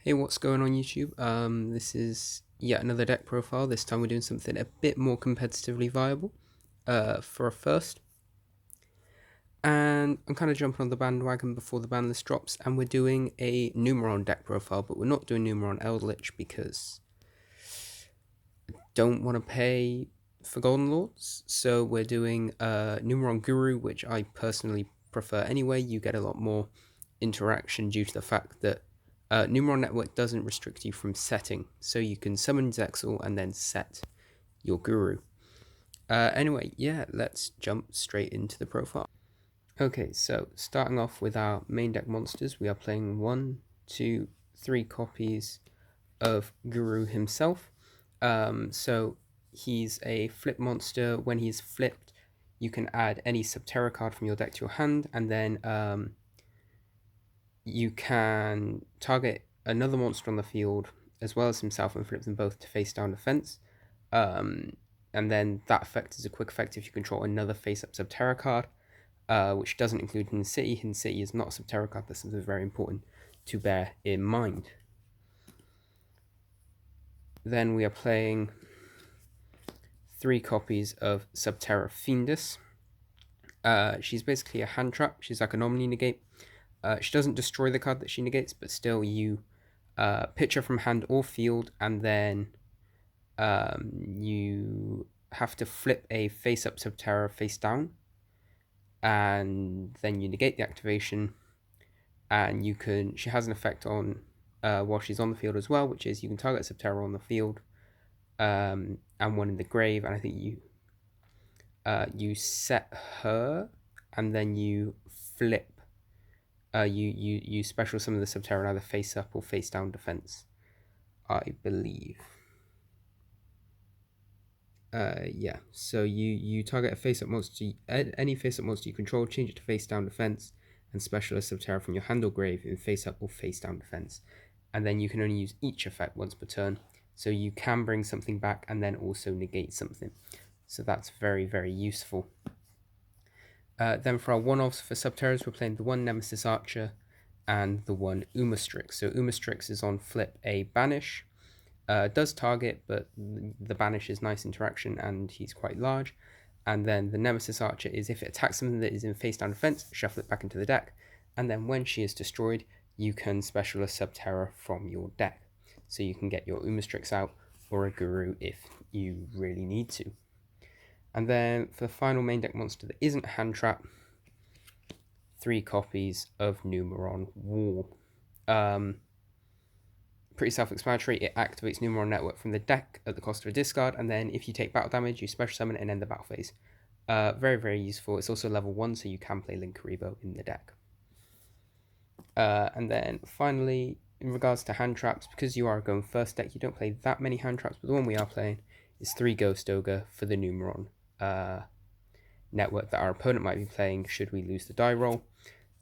Hey, what's going on YouTube? This is yet another deck profile. This time we're doing something a bit more competitively viable for a first. And I'm kind of jumping on the bandwagon before the ban list drops, and we're doing a Numeron deck profile, but we're not doing Numeron Eldritch because I don't want to pay for Golden Lords. So we're doing Numeron Guru, which I personally prefer anyway. You get a lot more interaction due to the fact that Numeron Network doesn't restrict you from setting, so you can summon Zexal and then set your Guru. Anyway, yeah, let's jump straight into the profile. Okay, so starting off with our main deck monsters, we are playing 1, 2, 3 copies of Guru himself. So he's a flip monster. When he's flipped, you can add any Subterror card from your deck to your hand, and then you can target another monster on the field as well as himself and flip them both to face down defense. And then that effect is a quick effect if you control another face up Subterror card, which doesn't include Hidden City. Hidden City is not a Subterror card. That's something very important to bear in mind. Then we are playing 3 copies of Subterror Fiendus. She's basically a hand trap. She's like a Nominee negate. She doesn't destroy the card that she negates, but still you pitch her from hand or field, and then you have to flip a face up Subterror face down, and then you negate the activation, and you can. She has an effect on while she's on the field as well, which is you can target Subterror on the field, and one in the grave, and I think you set her, and then you flip. You special summon the Subterror either face up or face down defense, I believe. Yeah, so you target a face up monster, any face up monster you control, change it to face down defense, and special a Subterror from your hand or grave in face up or face down defense. And then you can only use each effect once per turn, so you can bring something back and then also negate something. So that's very, very useful. Then for our one-offs for Subterrors, we're playing the 1 Nemesis Archer and the 1 Umastrix. So Umastrix is on flip a Banish. Does target, but the Banish is nice interaction and he's quite large. And then the Nemesis Archer is if it attacks something that is in face down defense, shuffle it back into the deck. And then when she is destroyed, you can special a Subterror from your deck. So you can get your Umastrix out or a Guru if you really need to. And then for the final main deck monster that isn't a hand trap, 3 copies of Numeron War. Pretty self-explanatory. It activates Numeron Network from the deck at the cost of a discard, and then if you take battle damage, you special summon it and end the battle phase. Very, very useful. It's also level 1, so you can play Linkuriboh in the deck. And then finally, in regards to hand traps, because you are going first deck, you don't play that many hand traps, but the one we are playing is 3 Ghost Ogre for the Numeron network that our opponent might be playing should we lose the die roll.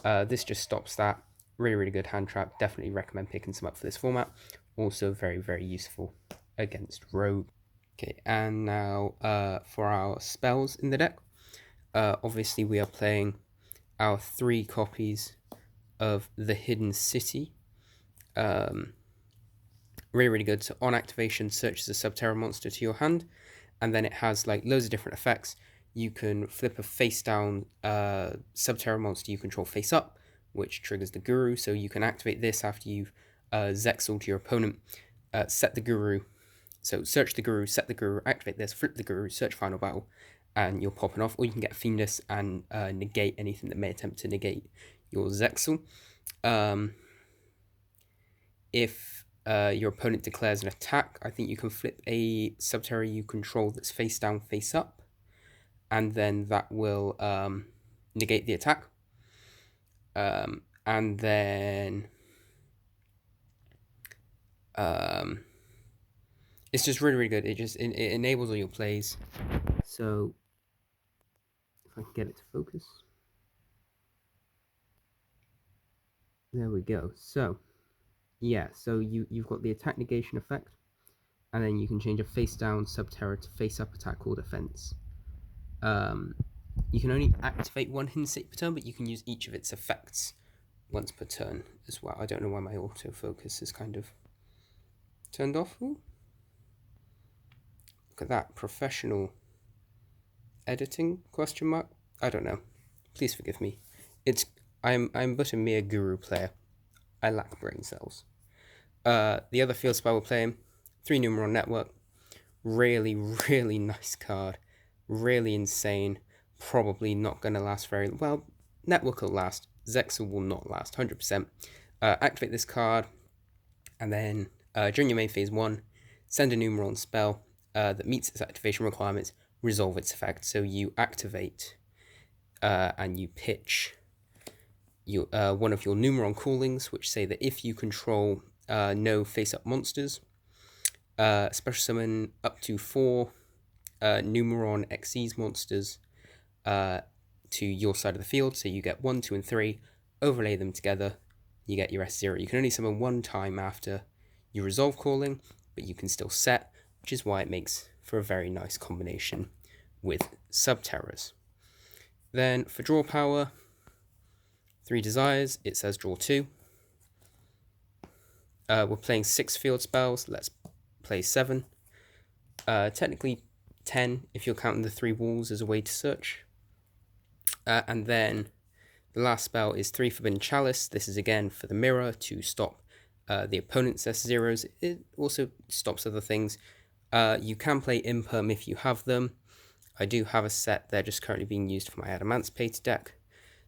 This just stops that. Really, really good hand trap. Definitely recommend picking some up for this format. Also very, very useful against Rogue. Okay, and now for our spells in the deck. Obviously we are playing our 3 copies of the Hidden City. Really, really good. So on activation, searches a Subterror monster to your hand, and then it has like loads of different effects. You can flip a face down Subterror monster you control face up, which triggers the Guru. So you can activate this after you've Zexal to your opponent, set the Guru. So search the Guru, set the Guru, activate this, flip the Guru, search Final Battle, and you're popping off. Or you can get Fiendus and negate anything that may attempt to negate your Zexal. If your opponent declares an attack, I think you can flip a Subterror you control that's face down, face up, and then that will negate the attack. And then it's just really, really good. It enables all your plays. So if I can get it to focus. There we go. So yeah, so you've got the attack negation effect, and then you can change a face down Subterror to face up attack or defense. You can only activate 1 Hidden City per turn, but you can use each of its effects once per turn as well. I don't know why my autofocus is kind of turned off. Ooh. Look at that, professional editing, question mark? I don't know. Please forgive me. I'm but a mere guru player. I lack brain cells. The other field spell we're playing, 3 Numeron Network. Really, really nice card. Really insane. Probably not going to last very well. Network will last. Zexa will not last, 100%. Activate this card, and then during your main phase 1, send a Numeron spell that meets its activation requirements, resolve its effect. So you activate and you pitch one of your Numeron callings, which say that if you control no face-up monsters, special summon up to 4 Numeron Xyz monsters to your side of the field. So you get 1, 2, and 3, overlay them together, you get your S0. You can only summon 1 time after you resolve calling, but you can still set, which is why it makes for a very nice combination with Subterrors. Then for draw power, 3 desires, it says draw 2. We're playing 6 field spells, let's play 7. Technically 10 if you're counting the 3 walls as a way to search. And then the last spell is 3 Forbidden Chalice. This is again for the mirror to stop the opponent's S0s. It also stops other things. You can play Imperm if you have them. I do have a set. They're just currently being used for my Adamantipator deck.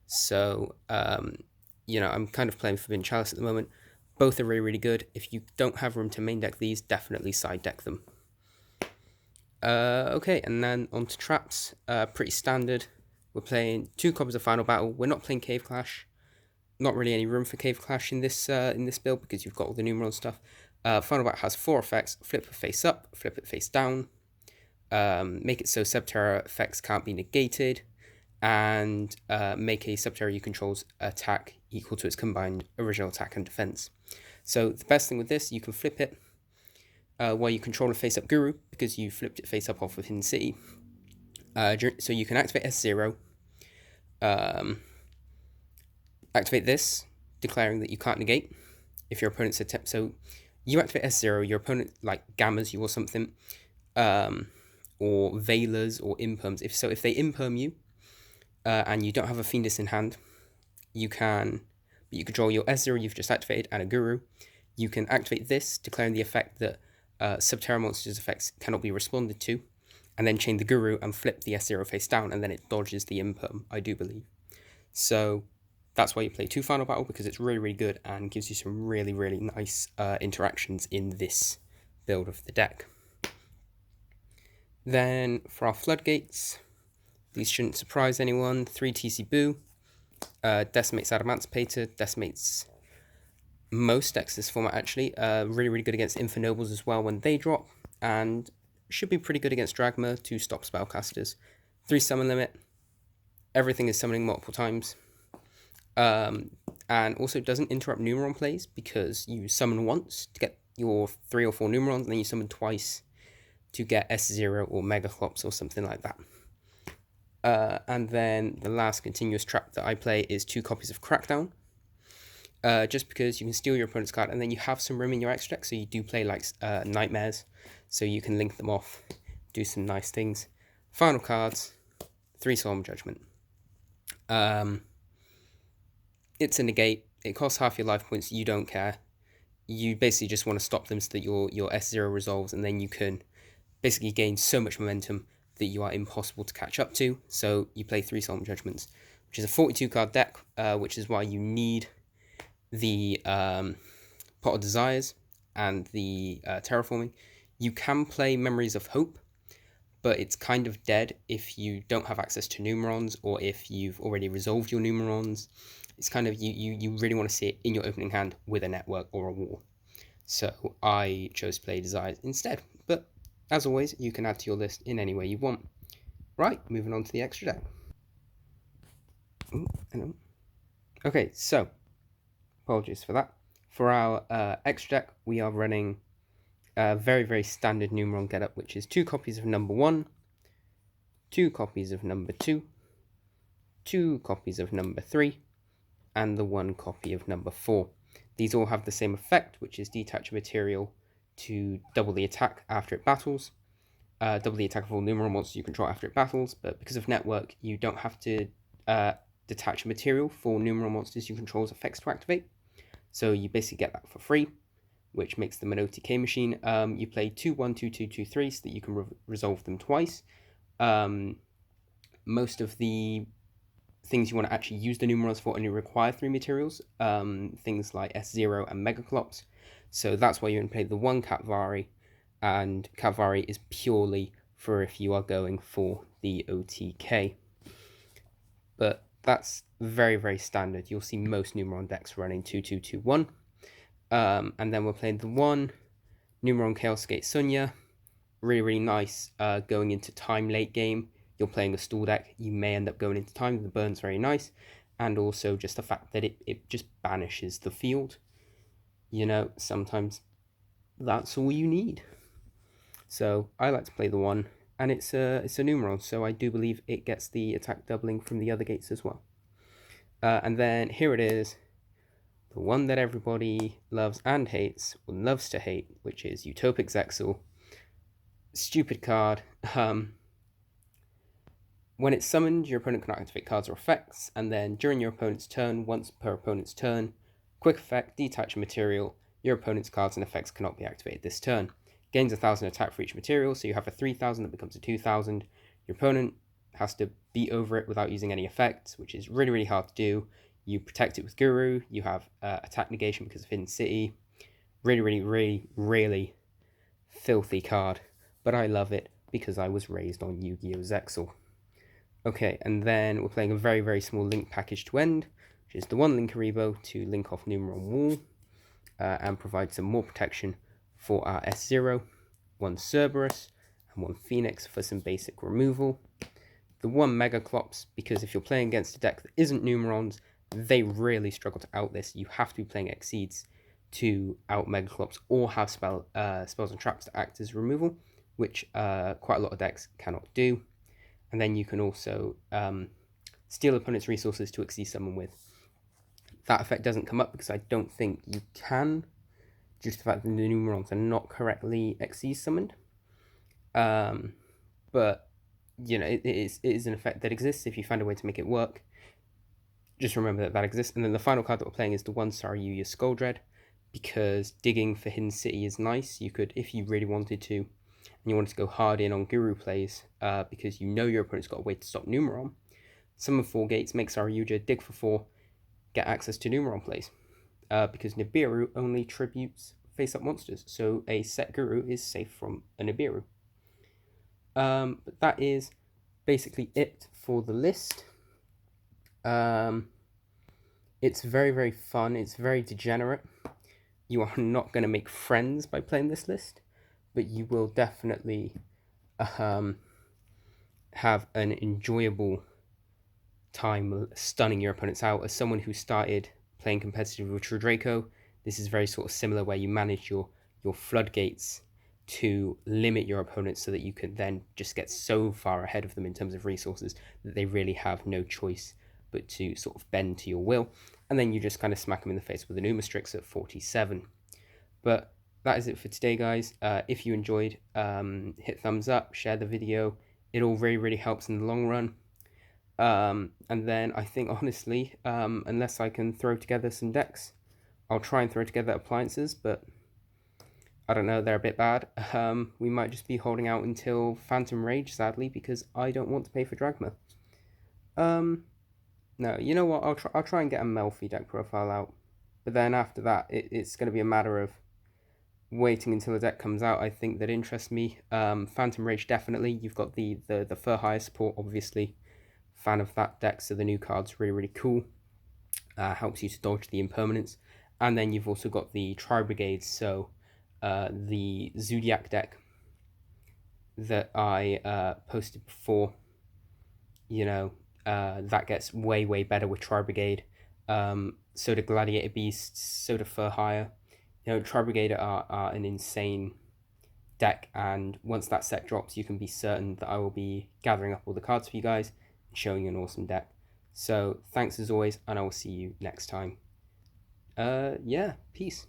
So, I'm kind of playing Forbidden Chalice at the moment. Both are really, really good. If you don't have room to main deck these, definitely side deck them. Okay, and then on to traps. Pretty standard. We're playing 2 copies of Final Battle. We're not playing Cave Clash. Not really any room for Cave Clash in this build because you've got all the Numeron stuff. Final Battle has 4 effects. Flip it face up, flip it face down. Make it so Subterror effects can't be negated. And make a Subterror you control's attack equal to its combined original attack and defense. So the best thing with this, you can flip it while you control a face-up Guru, because you flipped it face-up off of Hidden City. So you can activate S0, activate this, declaring that you can't negate if your opponent's attempt. So you activate S0, your opponent like gammas you or something, or veilers or imperms. If they imperm you, and you don't have a Fiendus in hand, you control your S0 you've just activated and a Guru. You can activate this, declaring the effect that Subterror monsters' effects cannot be responded to, and then chain the Guru and flip the S0 face down, and then it dodges the Imperm, I do believe. So that's why you play 2 Final Battle, because it's really, really good and gives you some really, really nice interactions in this build of the deck. Then for our Floodgates, these shouldn't surprise anyone. 3 TC Boo, decimates Adamantipator, decimates most decks this format actually. Really, really good against Infernobles as well when they drop, and should be pretty good against Dragma to stop spellcasters. 3 summon limit, everything is summoning multiple times, and also doesn't interrupt Numeron plays because you summon once to get your 3 or 4 Numerons, and then you summon twice to get S0 or Megaclops or something like that. And then the last continuous trap that I play is 2 copies of Crackdown. Just because you can steal your opponent's card, and then you have some room in your extra deck, so you do play like Nightmares, so you can link them off, do some nice things. Final cards, 3 Solemn Judgment. It's a negate, it costs half your life points, you don't care. You basically just want to stop them so that your S0 resolves, and then you can basically gain so much momentum that you are impossible to catch up to. So you play 3 Solemn Judgments, which is a 42 card deck, which is why you need the Pot of Desires and the Terraforming. You can play Memories of Hope, but it's kind of dead if you don't have access to Numerons, or if you've already resolved your Numerons. It's kind of, you really want to see it in your opening hand with a network or a wall. So I chose to play Desires instead, but as always, you can add to your list in any way you want. Right, moving on to the extra deck. Ooh, hello. Okay, so apologies for that. For our extra deck, we are running a very, very standard Numeron getup, which is 2 copies of number 1, 2 copies of number 2, 2 copies of number 3, and the 1 copy of number 4. These all have the same effect, which is detach a material to double the attack after it battles. Double the attack of all Numeron monsters you control after it battles, but because of network, you don't have to detach a material for Numeron monsters you control's effects to activate. So you basically get that for free, which makes them an OTK machine. You play 2-1-2-2-2-3 so that you can resolve them twice. Most of the things you want to actually use the Numerons for only require 3 materials, things like S0 and Megaclops. So that's why you're going to play the 1 Catvari, and Catvari is purely for if you are going for the OTK. But that's very, very standard. You'll see most Numeron decks running 2-2-2-1. And then we're playing the 1 Numeron Chaos Gate Sunya. Really, really nice going into time late game. You're playing a stall deck, you may end up going into time. The burn's very nice. And also just the fact that it just banishes the field. You know, sometimes that's all you need. So I like to play the 1, and it's a Numeron, so I do believe it gets the attack doubling from the other gates as well. And then here it is, the one that everybody loves and hates, or loves to hate, which is Utopic Zexal. Stupid card. When it's summoned, your opponent can activate cards or effects, and then during your opponent's turn, once per opponent's turn, quick effect, detach a material. Your opponent's cards and effects cannot be activated this turn. Gains 1,000 attack for each material, so you have a 3,000 that becomes a 2,000. Your opponent has to beat over it without using any effects, which is really, really hard to do. You protect it with Guru, you have attack negation because of Hidden City. Really, really, really, really filthy card, but I love it because I was raised on Yu-Gi-Oh! Zexal. Okay, and then we're playing a very, very small link package to end, which is the 1 Linkaribo to link off Numeron Wall and provide some more protection for our S0, 1 Cerberus, and 1 Phoenix for some basic removal. The 1 Megaclops, because if you're playing against a deck that isn't Numerons, they really struggle to out this. You have to be playing Exceeds to out Megaclops or have spells and traps to act as removal, which quite a lot of decks cannot do. And then you can also steal opponent's resources to Exceed summon with. That effect doesn't come up because I don't think you can, due to the fact that the Numerons are not correctly Exceed summoned. But, you know, it is an effect that exists if you find a way to make it work. Just remember that exists. And then the final card that we're playing is the 1 Saryuya Skuldread, because digging for Hidden City is nice. You could, if you really wanted to, and you wanted to go hard in on Guru plays, because you know your opponent's got a way to stop Numeron, summon 4 gates, make Saryuja, dig for 4, get access to Numeron plays. Because Nibiru only tributes face-up monsters, so a set Guru is safe from a Nibiru. But that is basically it for the list. It's very, very fun. It's very degenerate. You are not going to make friends by playing this list, but you will definitely have an enjoyable time stunning your opponents out. As someone who started playing competitive with True Draco, this is very sort of similar, where you manage your floodgates to limit your opponents so that you can then just get so far ahead of them in terms of resources that they really have no choice but to sort of bend to your will. And then you just kind of smack them in the face with an Umastrix at 47. But that is it for today, guys. If you enjoyed, hit thumbs up, share the video. It all really, really helps in the long run. And then I think, honestly, unless I can throw together some decks, I'll try and throw together appliances, but I don't know, they're a bit bad. We might just be holding out until Phantom Rage, sadly, because I don't want to pay for Dragma. No, you know what, I'll try and get a Melfi deck profile out, but then after that, it's going to be a matter of waiting until the deck comes out, I think, that interests me. Phantom Rage, definitely. You've got the Fur Hire support, obviously. Fan of that deck, so the new card's really, really cool. Helps you to dodge the impermanence. And then you've also got the Tri-Brigades, so the Zodiac deck that I posted before, you know, that gets way, way better with Tri-Brigade. So do Gladiator Beasts, so do Fur Hire. You know, Tri-Brigade are an insane deck, and once that set drops, you can be certain that I will be gathering up all the cards for you guys and showing you an awesome deck. So thanks as always, and I will see you next time. Yeah, peace.